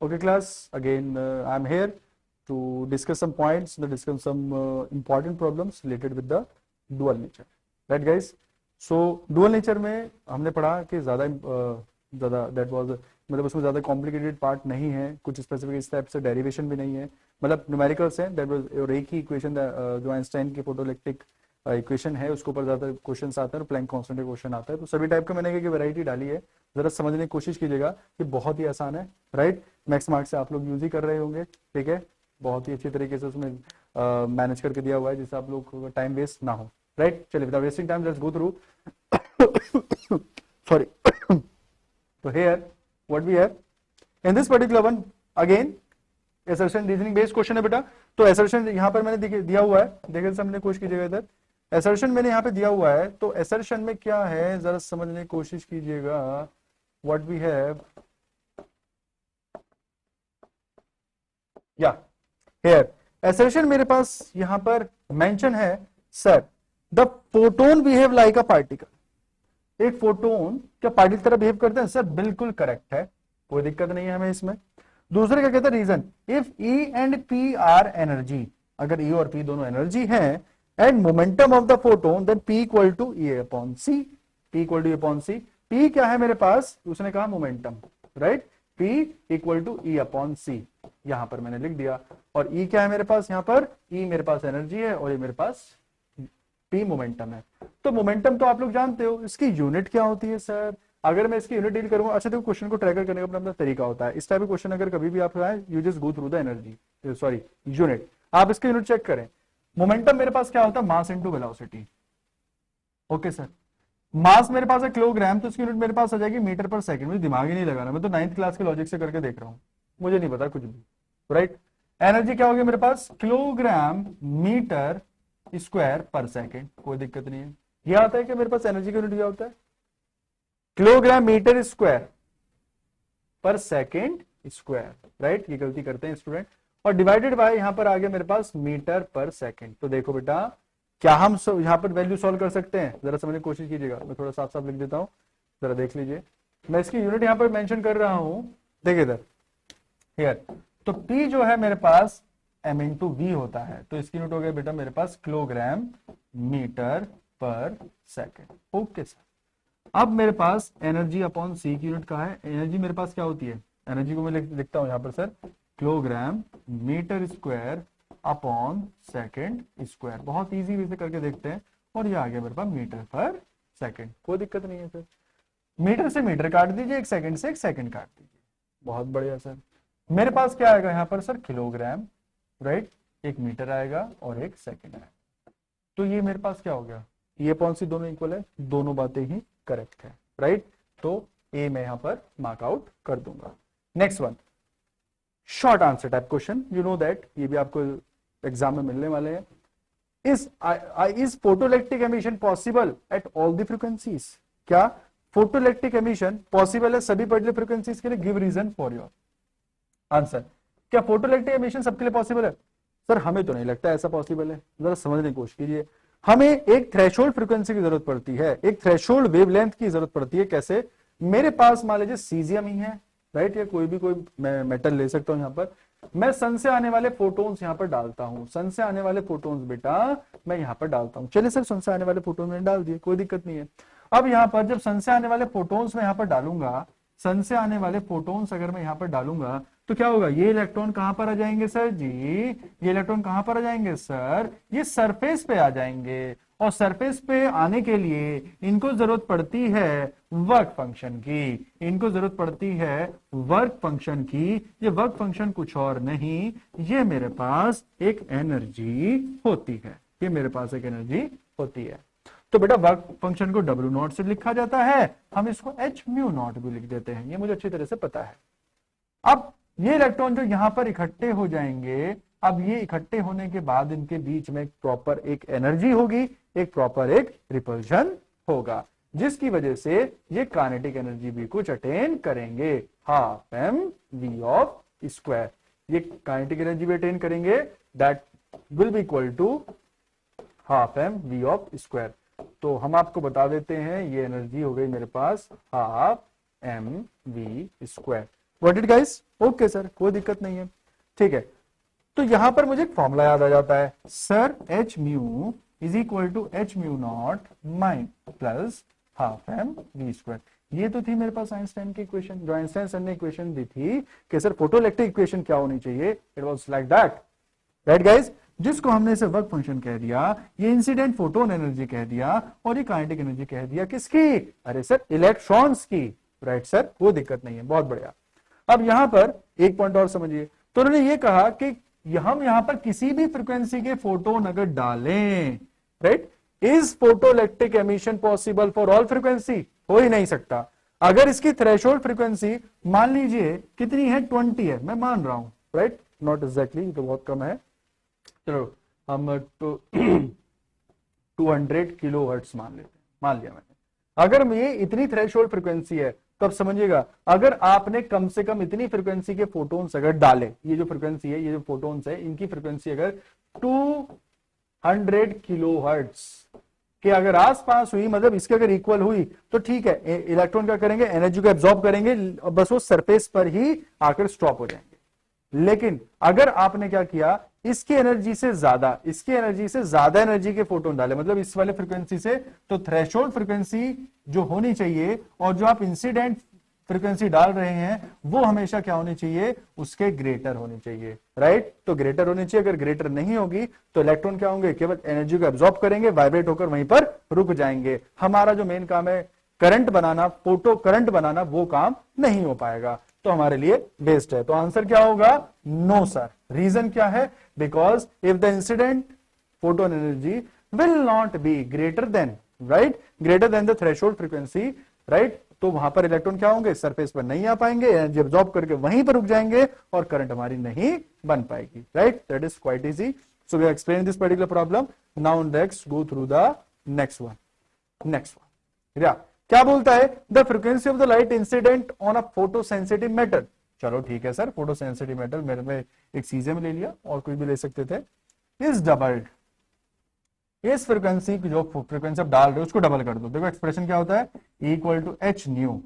Okay class, again I am here to discuss some points, discuss some important problems related with the dual nature, right guys? So dual nature में हमने पढ़ा कि ज़्यादा that was मतलब उसमें ज़्यादा complicated part नहीं है, कुछ स्पेसिफिक इस टाइप से डेरिवेशन भी नहीं है, मतलब न्यूमेरिकल्स हैं, दैट वाज और एक ही इक्वेशन जो आइंस्टाइन की फोटोइलेक्ट्रिक इक्वेशन है उसके ऊपर ज़्यादा क्वेश्चन आते हैं और प्लैंक कांस्टेंट का क्वेश्चन आता है। तो सभी टाइप का मैंने की वैरायटी डाली है, जरा समझने की कोशिश कीजिएगा कि बहुत ही आसान है, राइट? मैक्स मार्क्स से आप लोग यूज ही कर रहे होंगे, ठीक है? बहुत ही अच्छी तरीके से उसमें मैनेज करके दिया हुआ है जिससे आप लोग को टाइम वेस्ट ना हो, राइट? चलिए without wasting time let's go through sorry तो here what we have in this particular one, again assertion reasoning based question है बेटा। तो असर्शन यहाँ पर मैंने दिया हुआ है, देखिए सामने कोशिश कीजिएगा इधर असर्शन मैंने यहाँ पे दिया हुआ है। तो असर्शन में क्या है जरा समझने की कोशिश कीजिएगा। व्हाट वी हैव या हियर असर्शन मेरे पास यहाँ पर मेंशन है, sir the photon behave like a particle. एक फोटोन क्या पार्टिकल की तरह बिहेव करते हैं? सर बिल्कुल करेक्ट है, कोई दिक्कत नहीं है हमें इसमें। दूसरे क्या कहते हैं? Reason, if E and P are energy, अगर ई और पी दोनों एनर्जी हैं and momentum of the photon then P equal to E upon C, P equal to E upon C। P क्या है मेरे पास? उसने कहा momentum, right? P equal to E upon C, यहां पर मैंने लिख दिया। और E क्या है मेरे पास? यहां पर E मेरे पास एनर्जी है और ये मेरे पास P मोमेंटम है। तो मोमेंटम तो आप लोग जानते हो, इसकी यूनिट क्या होती है सर? अगर मैं इसकी यूनिट डील करूंगा, अच्छा देखो क्वेश्चन को ट्रैकर करने का अपना तरीका होता है। इस टाइप का क्वेश्चन अगर कभी भी आप आए, you just go through the energy, sorry unit, आप इसकी यूनिट चेक करें। मोमेंटम मेरे पास क्या होता है? Mass into velocity. Okay sir, mass मेरे पास है किलोग्राम, तो इसकी यूनिट मेरे पास आ जाएगी मीटर पर सेकंड। मुझे दिमाग ही नहीं लगाना, मैं तो 9th क्लास के लॉजिक से करके देख रहा हूं, मुझे नहीं पता कुछ भी, राइट? एनर्जी क्या होगी मेरे पास? किलोग्राम मीटर स्क्वायर पर सेकंड, कोई दिक्कत नहीं है। यह आता है कि मेरे पास एनर्जी का यूनिट क्या होता है? किलोग्राम मीटर स्क्वायर पर सेकंड स्क्वायर, राइट? ये गलती करते हैं स्टूडेंट। और डिवाइडेड बाय यहां पर आ गया मेरे पास मीटर पर सेकंड। तो देखो बेटा, क्या हम यहां पर वैल्यू सॉल्व कर सकते हैं? जरा समझने की कोशिश कीजिएगा, मैं थोड़ा साफ साफ लिख देता हूं, जरा देख लीजिए। मैं इसकी यूनिट यहां पर मेंशन कर रहा हूं, देखिए इधर हियर। तो P जो है मेरे पास m इंटू वी होता है, तो इसकी यूनिट हो गया बेटा मेरे पास किलोग्राम मीटर पर सेकेंड। ओके सर, अब मेरे पास एनर्जी अपॉन सी की यूनिट कहा है? एनर्जी मेरे पास क्या होती है? एनर्जी को मैं लिखता हूं यहां पर sir, kilogram metre square upon second square. बहुत इजी वे से करके देखते हैं, और ये आ गया मेरे पास मीटर पर सेकंड। कोई दिक्कत नहीं है सर, मीटर से मीटर काट दीजिए, एक सेकंड से एक सेकंड काट दीजिए, बहुत बढ़िया सर। मेरे पास क्या आएगा यहाँ पर सर? Kilogram, right? एक मीटर आएगा और एक सेकंड आएगा। तो ये मेरे पास क्या हो गया? ये अपॉन सी दोनों इक्वल है, दोनों बातें ही करेक्ट है, राइट? तो ए मैं यहां पर मार्क आउट कर दूंगा। Next one, short answer type question, you know that ये भी आपको एग्जाम में मिलने वाले हैं। Is photoelectric emission possible at all the frequencies? क्या फोटोइलेक्ट्रिक एमिशन पॉसिबल है सभी पर्टिकुलर फ्रीक्वेंसीज के लिए? Give reason for your answer. क्या फोटोइलेक्ट्रिक एमिशन सबके लिए पॉसिबल है? सर हमें तो नहीं लगता ऐसा पॉसिबल है, जरा समझने की कोशिश कीजिए। हमें एक थ्रेशोल्ड फ्रीक्वेंसी की जरूरत पड़ती है, एक थ्रेशोल्ड वेवलेंथ की जरूरत पड़ती है। कैसे? मेरे पास मान लीजिए सीजियम ही है, राइट? या कोई भी कोई मेटल ले सकता हूं। यहां पर मैं सन से आने वाले फोटोन्स यहां पर डालता हूं, सन से आने वाले फोटोन्स बेटा मैं यहां पर डालता हूं। चलिए सर, सन से आने वाले फोटोन में डाल दिए, कोई दिक्कत नहीं है। अब यहां पर जब सन से आने वाले फोटोन्स में यहां पर डालूंगा, सन से आने वाले फोटोन्स अगर मैं यहां पर डालूंगा, तो क्या होगा? ये इलेक्ट्रॉन कहां पर आ जाएंगे सर जी? ये इलेक्ट्रॉन कहां पर आ जाएंगे सर? ये सरफेस पे आ जाएंगे, और सरफेस पे आने के लिए इनको जरूरत पड़ती है वर्क फंक्शन की, इनको जरूरत पड़ती है वर्क फंक्शन की। ये वर्क फंक्शन कुछ और नहीं, ये मेरे पास एक एनर्जी होती है, ये मेरे पास एक एनर्जी होती है। तो बेटा वर्क फंक्शन को W नॉट से लिखा जाता है, हम इसको H म्यू नॉट भी लिख देते हैं, ये मुझे अच्छी तरह से पता है। अब ये इलेक्ट्रॉन जो यहां पर इकट्ठे हो जाएंगे, अब ये इकट्ठे होने के बाद इनके बीच में प्रॉपर एक एनर्जी होगी, एक प्रॉपर एक रिपल्शन होगा, जिसकी वजह से ये काइनेटिक एनर्जी भी कुछ अटेन करेंगे, half m v of square. ये काइनेटिक एनर्जी भी अटेन करेंगे, that will be equal to half m v of square. तो हम आपको बता देते हैं, ये एनर्जी हो गई मेरे पास half m v square. Got it guys? Okay sir, कोई दिक्कत नहीं है, ठीक है। तो यहां पर मुझे एक फॉर्मूला याद आ जाता है sir, h mu is equal to h mu naught mine plus half m v square. ये तो थी मेरे पास आइंस्टाइन की इक्वेशन, जो आइंस्टाइन सर ने इक्वेशन दी थी कि सर फोटोइलेक्ट्रिक इक्वेशन क्या होनी चाहिए, it was like that, right guys? जिसको हमने इसे वर्क फंक्शन कह दिया, ये इंसिडेंट फोटोन एनर्जी कह दिया, और ये काइनेटिक एनर्जी कह दिया किसकी? अरे सर इलेक्ट्रॉन्स की, राइट सर? वो दिक्कत नहीं है, बहुत बढ़िया। अब यहां पर एक पॉइंट और समझिए, तो उन्होंने ये कहा कि हम यहां पर किसी भी फ्रीक्वेंसी के फोटोन अगर डालें, right, is photoelectric emission possible for all frequency? हो ही नहीं सकता। अगर इसकी थ्रेशोल्ड फ्रीक्वेंसी मान लीजिए कितनी है, 20 है, मैं मान रहा हूं, राइट, नॉट एग्जैक्टली, तो बहुत कम है, चलो हम 200 किलो हर्ट्ज मान लेते हैं, मान लिया मैंने। अगर ये इतनी थ्रेशोल्ड फ्रीक्वेंसी है तो अब समझिएगा, अगर आपने कम से कम इतनी फ्रीक्वेंसी के फोटोन्स अगर डाले, ये जो फ्रीक्वेंसी है, ये जो फोटोन्स है, इनकी फ्रीक्वेंसी अगर 200 किलो हर्ट्ज के अगर आसपास हुई, मतलब इसके अगर इक्वल हुई, तो ठीक है, इलेक्ट्रॉन क्या करेंगे, एनर्जी को एब्जॉर्ब करेंगे, बस वो सरफेस पर ही आकर स्टॉप हो जाएंगे। लेकिन अगर आपने क्या किया, इसकी एनर्जी से ज्यादा, इसकी एनर्जी से ज्यादा एनर्जी के फोटोन डाले, मतलब इस वाले फ्रीक्वेंसी से, तो थ्रेशोल्ड फ्रीक्वेंसी जो होनी चाहिए और जो आप इंसिडेंट फ्रीक्वेंसी डाल रहे हैं, वो हमेशा क्या होनी चाहिए, उसके ग्रेटर होनी चाहिए, राइट? तो ग्रेटर होनी चाहिए। अगर ग्रेटर नहीं होगी तो इलेक्ट्रॉन क्या होंगे, केवल एनर्जी को एब्जॉर्ब करेंगे, वाइब्रेट होकर वहीं पर रुक जाएंगे। हमारा जो मेन काम है करंट बनाना, फोटो करंट बनाना, वो काम नहीं हो पाएगा, तो हमारे लिए बेस्ट है। तो आंसर क्या होगा, नो सर। रीजन क्या है, because if the incident photon energy will not be greater than, right, greater than the threshold frequency, right, तो वहां पर इलेक्ट्रॉन क्या होंगे, सरफेस पर नहीं आ पाएंगे, एनर्जी एब्जॉर्ब करके वहीं पर रुक जाएंगे और करंट हमारी नहीं बन पाएगी, right? That is quite easy. So we explain this particular problem. Now next go through the next one. क्या बोलता है, the frequency of the light incident on a photosensitive metal. चलो ठीक है सर, फोटो सेंसिटिव मेटल मेरे में एक सीजे में ले लिया, और कोई भी ले सकते थे, इज डबल्ड। इस फ्रीक्वेंसी की जो फ्रीक्वेंसी आप डाल रहे हो उसको डबल कर दो। देखो एक्सप्रेशन क्या होता है, equal to h nu,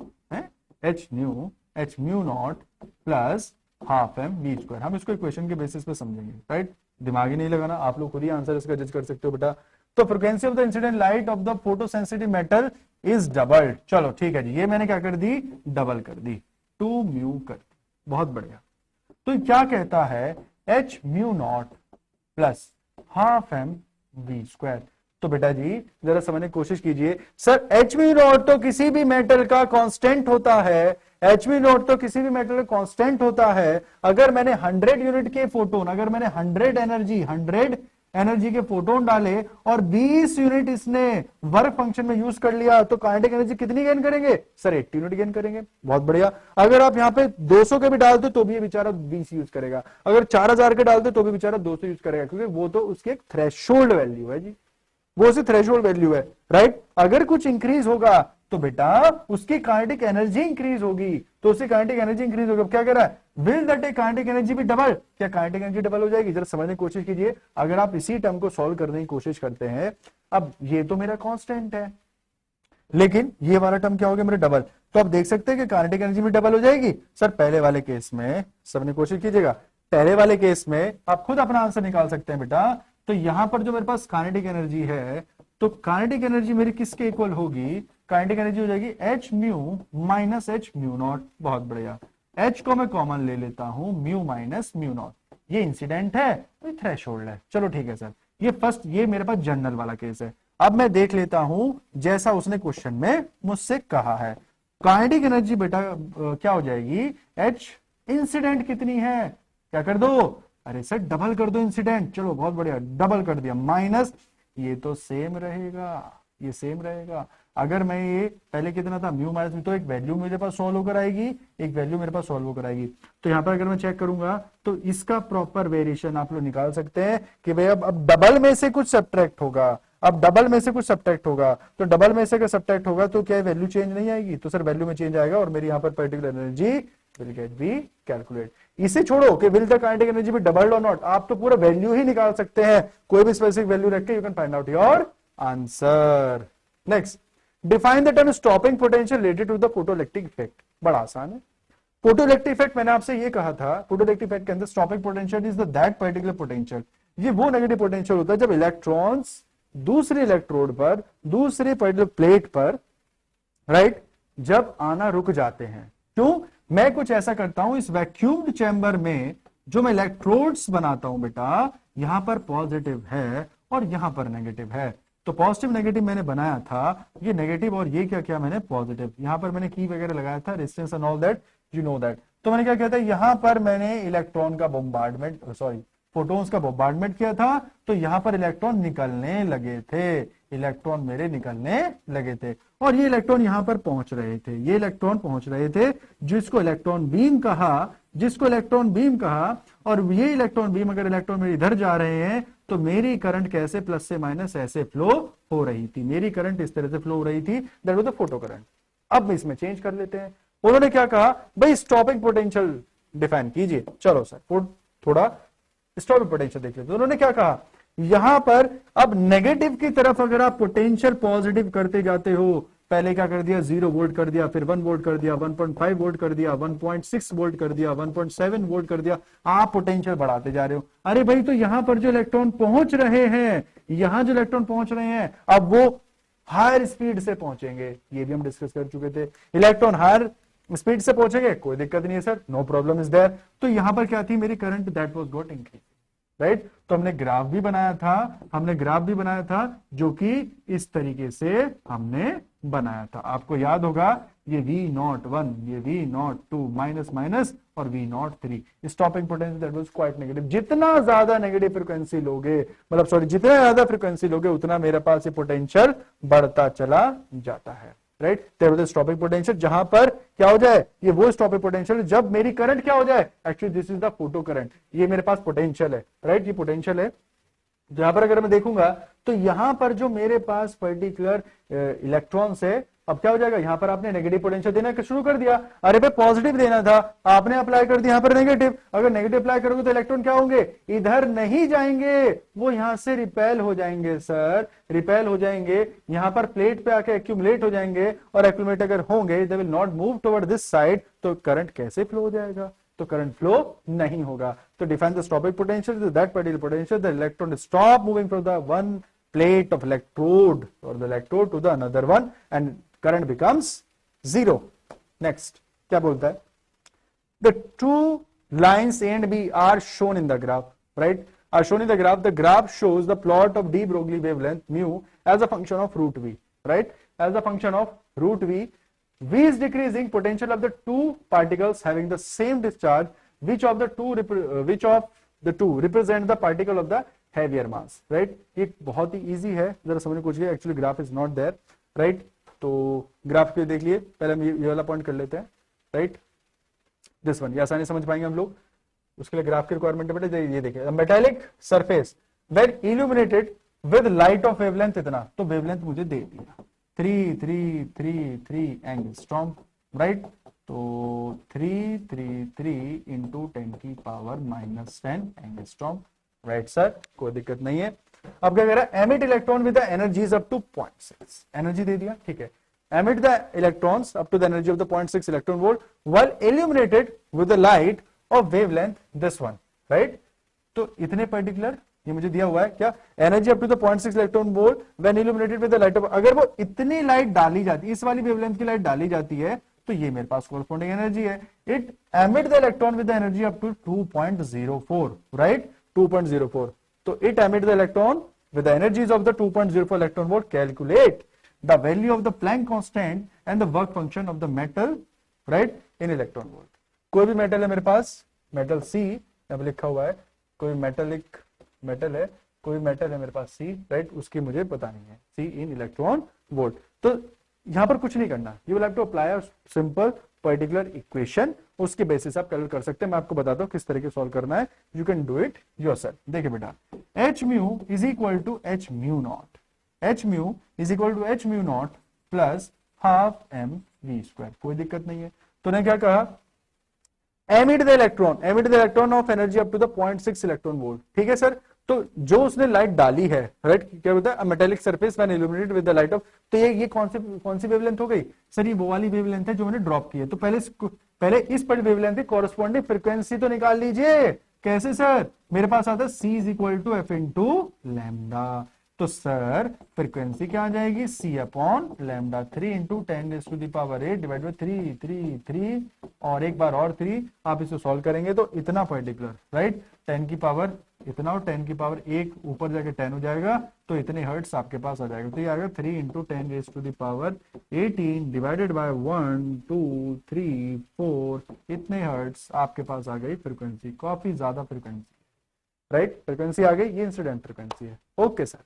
h mu naught plus half m v square. हम इसको इक्वेशन के बेसिस पे समझेंगे, राइट? दिमाग ही नहीं लगाना, आप लोग खुद ही आंसर इसका जज कर सकते हो बेटा। तो frequency of the incident light of the photo sensitive metal is doubled. चलो ठीक है जी, ये मैंने क्या कर दी, डबल कर दी, 2 म्यू कर दी, बहुत बढ़िया। तो क्या कहता है, h mu naught plus half m v square. तो बेटा जी जरा समझने की कोशिश कीजिए, सर एच म्यू नॉट तो किसी भी मेटल का कांस्टेंट होता है, एच म्यू नॉट तो किसी भी मेटल का कांस्टेंट होता है। अगर मैंने 100 यूनिट के फोटोन, अगर मैंने 100 एनर्जी के फोटोन डाले और 20 यूनिट इसने वर्क फंक्शन में यूज कर लिया, तो काइनेटिक एनर्जी कितनी गेन करेंगे, सर 80 यूनिट गेन करेंगे, बहुत बढ़िया। अगर आप यहाँ पे 200 के भी डाल दो तो भी ये बेचारा 20 यूज करेगा, अगर 4000 के डाल दो तो भी बेचारा 200 यूज करेगा, क्योंकि वो तो उसकी एक थ्रेशोल्ड वैल्यू है जी, वो उसकी थ्रेशोल्ड वैल्यू है, राइट? अगर कुछ इंक्रीज होगा तो बेटा उसकी काइनेटिक एनर्जी इंक्रीज होगी, तो उसकी काइनेटिक एनर्जी इंक्रीज होगी। अब क्या कह रहा है, विल दैट काइनेटिक एनर्जी भी डबल, क्या काइनेटिक एनर्जी डबल हो जाएगी? जरा समझने की कोशिश कीजिए। अगर आप इसी टर्म को सॉल्व करने की कोशिश करते हैं, अब ये तो मेरा कांस्टेंट है, लेकिन ये वाला टर्म क्या हो गया मेरा, डबल, तो आप देख सकते हैं कि काइनेटिक एनर्जी भी डबल हो जाएगी। सर पहले वाले केस में, सबने कोशिश कीजिएगा, पहले वाले केस में आप खुद अपना आंसर निकाल सकते हैं बेटा। तो यहां पर जो मेरे पास काइनेटिक एनर्जी है, तो काइनेटिक एनर्जी मेरी किसके इक्वल होगी, काइनेटिक एनर्जी हो जाएगी H mu minus H mu not, बहुत बढ़िया। एच को मैं कॉमन ले लेता हूं, म्यू माइनस म्यू नॉट, ये इंसिडेंट है, ये थ्रेशोल्ड है। चलो ठीक है सर, ये फर्स्ट, ये मेरे पास जनरल वाला केस है। अब मैं देख लेता हूं जैसा उसने क्वेश्चन में मुझसे कहा है, काइनेटिक एनर्जी बेटा क्या हो जाएगी, एच इंसिडेंट कितनी है, क्या कर दो, अरे सर डबल कर दो इंसिडेंट, चलो बहुत बढ़िया, डबल कर दिया, माइनस ये तो सेम रहेगा, ये सेम रहेगा। अगर मैं ये पहले कितना था, म्यू माइनस, तो एक वैल्यू मेरे पास सॉल्व होकर आएगी, एक वैल्यू मेरे पास सॉल्व होकर आएगी। तो यहां पर अगर मैं चेक करूंगा तो इसका प्रॉपर वेरिएशन आप लोग निकाल सकते हैं कि भाई अब डबल में से कुछ सब्ट्रैक्ट होगा, अब डबल में से कुछ सब्ट्रैक्ट होगा, तो डबल में से अगर सब्ट्रैक्ट होगा तो क्या वैल्यू चेंज नहीं आएगी, तो सर वैल्यू में चेंज आएगा, और मेरी यहाँ पर particular energy will get be calculate. इसे छोड़ो कि will the kinetic energy be doubled और नॉट, आप तो पूरा वैल्यू ही निकाल सकते हैं, कोई भी स्पेसिफिक वैल्यू रख के you can find out your answer. Next, define the term stopping potential related to the photoelectric effect. बड़ा आसान है, फोटोइलेक्ट्रिक इफेक्ट मैंने आपसे ये कहा था, फोटोइलेक्ट्रिक इफेक्ट के अंदर stopping potential is the that particular potential, ये वो नेगेटिव पोटेंशियल होता है जब इलेक्ट्रॉन्स दूसरे इलेक्ट्रोड पर, दूसरे पर्टिकुलर प्लेट पर, राइट, जब आना रुक जाते हैं। क्यों? मैं कुछ ऐसा करता हूं इस वैक्यूम्ड चैम्बर में, जो मैं इलेक्ट्रोड्स बनाता हूं बेटा, यहां पर पॉजिटिव है और यहां पर नेगेटिव है। तो पॉजिटिव नेगेटिव मैंने बनाया था, ये नेगेटिव और ये क्या किया मैंने पॉजिटिव, यहां पर मैंने की वगैरह लगाया था, resistance and all that, you know that. तो मैंने क्या किया था, यहां पर मैंने इलेक्ट्रॉन का बॉम्बार्डमेंट, सॉरी फोटोन्स का बॉम्बार्डमेंट किया था, तो यहां पर इलेक्ट्रॉन निकलने लगे थे, इलेक्ट्रॉन मेरे निकलने लगे थे, और ये इलेक्ट्रॉन यहां पर पहुंच रहे थे, ये इलेक्ट्रॉन पहुंच रहे थे, जिसको इलेक्ट्रॉन बीम कहा, जिसको इलेक्ट्रॉन बीम कहा। और ये इलेक्ट्रॉन बीम, अगर इलेक्ट्रॉन मेरे इधर जा रहे हैं तो मेरी करंट कैसे प्लस से माइनस ऐसे फ्लो हो रही थी, मेरी करंट इस तरह से फ्लो हो रही थी, that was the photo current. अब इसमें चेंज कर लेते हैं। उन्होंने क्या कहा, भाई स्टॉपिंग पोटेंशियल डिफाइन कीजिए। चलो सर थोड़ा स्टॉपिंग पोटेंशियल देख लेते। उन्होंने क्या कहा, यहां पर अब नेगेटिव की तरफ अगर आप पोटेंशियल पॉजिटिव करते जाते हो, पहले क्या कर दिया, 0 वोल्ट कर दिया, फिर 1 वोल्ट कर दिया, 1.5 वोल्ट कर दिया, 1.6 वोल्ट कर दिया, 1.7 वोल्ट कर दिया, आप पोटेंशियल बढ़ाते जा रहे हो। अरे भाई, तो यहां पर जो इलेक्ट्रॉन पहुंच रहे हैं, यहां जो इलेक्ट्रॉन पहुंच रहे हैं, अब वो हायर स्पीड से पहुंचेंगे, ये भी हम डिस्कस कर चुके थे। इलेक्ट्रॉन हायर स्पीड से पहुंचेंगे, कोई दिक्कत नहीं है sir, no problem is there. तो यहां पर क्या थी, मेरी current that was got increase, right. तो हमने ग्राफ भी बनाया था, जो कि इस तरीके से हमने बनाया था। आपको याद होगा, ये V01, ये V02 माइनस माइनस और V03, stopping potential that was quite negative. जितना ज्यादा नेगेटिव फ्रीक्वेंसी लोगे, मतलब सॉरी, जितना ज्यादा फ्रीक्वेंसी लोगे, उतना मेरे पास ये पोटेंशियल बढ़ता चला जाता है, right. There was stopping potential, जहां पर क्या हो जाए, ये वो स्टॉपिंग पोटेंशियल जब मेरी करंट क्या हो जाए, actually this is the photo current, ये मेरे पास पोटेंशियल है, राइट, ये पोटेंशियल है। यहां पर अगर मैं देखूंगा तो यहां पर जो मेरे पास पर्टिकुलर इलेक्ट्रॉन्स है, अब क्या हो जाएगा, यहां पर आपने नेगेटिव पोटेंशियल देना शुरू कर दिया। अरे भाई, पॉजिटिव देना था, आपने अप्लाई कर दिया यहां पर नेगेटिव। अगर नेगेटिव अप्लाई करोगे तो इलेक्ट्रॉन क्या होंगे, इधर नहीं जाएंगे, वो यहां से रिपेल हो जाएंगे सर, रिपेल हो जाएंगे, यहां पर प्लेट पे आके एक्यूमुलेट हो जाएंगे, और एक्यूमुलेट अगर होंगे, they will not move toward this side, तो करंट कैसे फ्लो हो जाएगा, तो करंट फ्लो नहीं होगा। तो define the stopping potential, that particular potential the electron stop moving from the one plate of electrode or the electrode to the another one and current becomes zero. Next, क्या बोलता है, the two lines A and B are shown in the graph, right, are shown in the graph. The graph shows the plot of de Broglie wavelength mu as a function of root V, right, as a function of root V. V is decreasing, potential of the two particles having the same discharge, which of the two represent the particle of the heavier mass, right. ये बहुत ही easy है, जरा समझने की कोशिश कीजिए। Actually graph is not there, right. तो graph के देख लिए, पहले हम ये वाला पॉइंट कर लेते हैं, राइट, दिस वन, ये आसानी समझ पाएंगे हम लोग। उसके लिए ग्राफ की रिक्वायरमेंट है बेटा, ये देखिए, metallic surface when illuminated with light of wavelength इतना, तो वेवलेंथ मुझे दे दिया 3 एंगस्ट्रॉम, राइट। तो 3 इंटू 10 की पावर -10 एंगस्ट्रॉम, राइट सर, कोई दिक्कत नहीं है। अब क्या कह रहा है, emit electron with the energies up to 0.6, energy दे दिया, ठीक है। Emit the electrons up to the energy of the 0.6 electron volt while illuminated with the light of wavelength this one, right. तो इतने पर्टिकुलर ये मुझे दिया हुआ है, क्या, energy up to the 0.6 electron volt when illuminated with the light of, अगर वो इतनी लाइट डाली जाती, इस वाली वेवलेंथ की लाइट डाली जाती है, तो ये मेरे पास कोरस्पॉन्डिंग एनर्जी है। It emit the electron with the energy up to 2.04, right, 2.04. So it emit the electron with the energies of the 2.04 electron volt. Calculate the value of the Planck constant and the work function of the metal, right, in electron volt. कोई भी metal है मेरे पास, metal C यहाँ पे लिखा हुआ है, कोई मेटलिक मेटल है, कोई मेटल है मेरे पास C, राइट, उसकी मुझे बतानी है C in electron volt. तो यहां पर कुछ नहीं करना, you will have to apply a simple particular equation, उसके बेसिस आप कैलकुलेट कर सकते हैं। मैं आपको बताता हूं किस तरीके सॉल्व करना है, you can do it yourself. देखिए बेटा, h mu is equal to h mu naught, h mu is equal to h mu naught plus half m v square, कोई दिक्कत नहीं है। तो ने क्या कहा, emit the electron of energy up to the 0.6 electron volt, ठीक है सर। तो जो उसने लाइट डाली है, राइट, क्या होता है, metallic surface when illuminated with the light of, तो ये कौन सी वेवलेंथ हो गई सर, ये वो वाली वेवलेंथ है जो मैंने ड्रॉप की है। तो पहले पहले इस पर वेवलेंथ की कॉरेस्पॉन्डिंग फ्रीक्वेंसी तो निकाल लीजिए। कैसे सर? मेरे पास आता है C is equal to f into lambda. तो सर फ्रीक्वेंसी क्या आ जाएगी? C upon lambda 3 into 10⁸ divide by 3 और एक बार और 3। आप इसे सॉल्व करेंगे तो इतना पर्टिकुलर, राइट, 10 की पावर इतना और 10 की पावर 1 ऊपर जाके 10 हो जाएगा, तो इतने हर्ट्स आपके पास आ जाएगा। तो ये आएगा 3 इंटू 10⁻18 डिवाइडेड बाय 1 2 3 4, इतने हर्ट्स आपके पास आ गई फ्रीक्वेंसी। काफी ज्यादा फ्रीक्वेंसी, राइट, फ्रीक्वेंसी आ गई। ये इंसिडेंट फ्रीक्वेंसी है। Okay sir.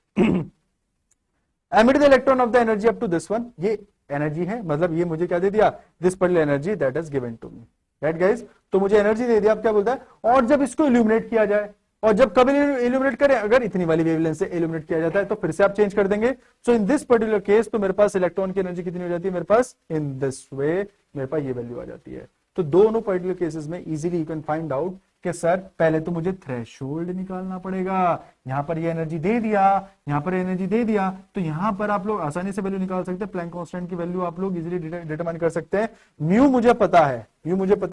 Emit the electron of the energy up to this one, ये एनर्जी है, मतलब ये मुझे क्या दे दिया? This particular energy that is given to me, right guys. तो मुझे एनर्जी दे दिया। अब क्या बोलता है? और जब इसको इल्यूमिनेट किया जाए, और जब कभी इल्यूमिनेट करें, अगर इतनी वाली वेवलेंथ से इल्यूमिनेट किया जाता है तो फिर से आप चेंज कर देंगे। सो इन दिस पर्टिकुलर केस तो मेरे पास इलेक्ट्रॉन की एनर्जी कितनी हो जाती है? मेरे पास इन दिस वे मेरे पास ये वैल्यू आ जाती है। तो दोनों पर्टिकुलर केसेस में easily you can find out कि सर पहले तो मुझे थ्रेशोल्ड निकालना पड़ेगा। यहां पर ये एनर्जी दे दिया, यहां पर एनर्जी दे दिया, तो यहां पर आप लोग आसानी से वैल्यू निकाल सकते हैं। प्लैंक कांस्टेंट की वैल्यू आप लोग इजीली डिटरमाइन कर सकते हैं। म्यू मुझे पता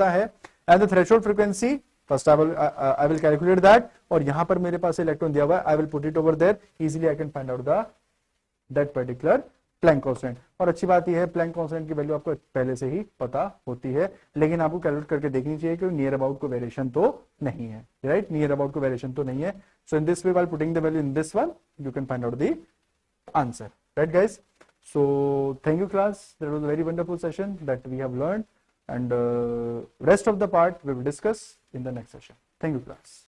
है, and the threshold frequency first I will calculate that. और यहां पर मेरे पास इलेक्ट्रॉन दिया हुआ है, I will put it over there, easily I can find out that particular Planck constant. और अच्छी बात यह है प्लैंक कांस्टेंट की वैल्यू आपको पहले से ही पता होती है, लेकिन आपको कैलकुलेट करके देखनी चाहिए कि नियर अबाउट को वेरिएशन तो नहीं है, राइट, नियर अबाउट को वेरिएशन तो नहीं है। So in this way while putting the value in this one you can find out the answer, right guys. So thank you class, that was a very wonderful session that we have learned, and rest of the part we will discuss in the next session. Thank you class.